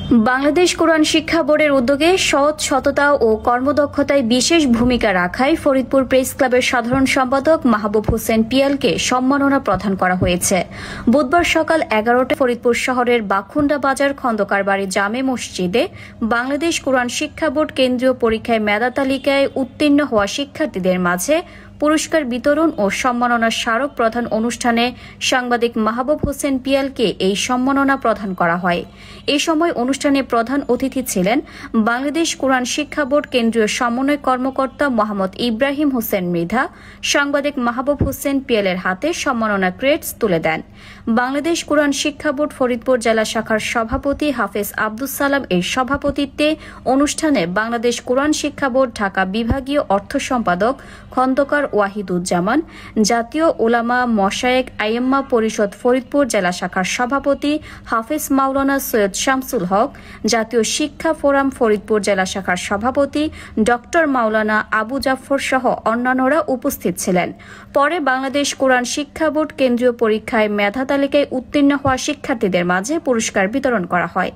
বাংলাদেশ কোরআন শিক্ষা বোর্ডের উদ্যোগে সৎ, সততা ও কর্মদক্ষতায় বিশেষ ভূমিকা রাখায় ফরিদপুর প্রেস ক্লাবের সাধারণ সম্পাদক মাহবুব হোসেন পিয়ালকে সম্মাননা প্রদান করা হয়েছে। বুধবার সকাল 11টায় ফরিদপুর শহরের বাখুন্ডা বাজার খন্দকার বাড়ি জামে মসজিদে বাংলাদেশ কোরআন শিক্ষা বোর্ড কেন্দ্রীয় পরীক্ষায় মেধা তালিকায় উত্তীর্ণ হওয়া শিক্ষার্থীদের মাঝে পুরস্কার বিতরণ ও সম্মাননা স্মারক প্রদান অনুষ্ঠানে সাংবাদিক মাহবুব হোসেন পিয়ালকে এই সম্মাননা প্রদান করা হয়। এ সময় অনুষ্ঠানে প্রধান অতিথি ছিলেন বাংলাদেশ কোরআন শিক্ষা বোর্ড কেন্দ্রীয় সমন্বয় কর্মকর্তা মোহাম্মদ ইব্রাহিম হোসেন মৃধা। সাংবাদিক মাহবুব হোসেন পিয়ালের হাতে সম্মাননা ক্রেস্ট তুলে দেন। বাংলাদেশ কোরআন শিক্ষা বোর্ড ফরিদপুর জেলা শাখার সভাপতি হাফেজ আব্দুস সালাম এর সভাপতিত্বে অনুষ্ঠানে বাংলাদেশ কোরআন শিক্ষা বোর্ড ঢাকা বিভাগীয় অর্থ সম্পাদক খন্দকার ওয়াহিদুজ্জামান, জাতীয় উলামা মশায়েক আইম্মা পরিষদ ফরিদপুর জেলা শাখার সভাপতি হাফেজ মাওলানা সৈয়দ শামসুল হক, জাতীয় শিক্ষা ফোরাম ফরিদপুর জেলা শাখার সভাপতি ডক্টর মাওলানা আবু জাফর সহ অন্যান্যরা উপস্থিত ছিলেন। পরে বাংলাদেশ কোরআন শিক্ষা বোর্ড কেন্দ্রীয় পরীক্ষায় মেধা তালিকায় উত্তীর্ণ হওয়া শিক্ষার্থীদের মাঝে পুরস্কার বিতরণ করা হয়।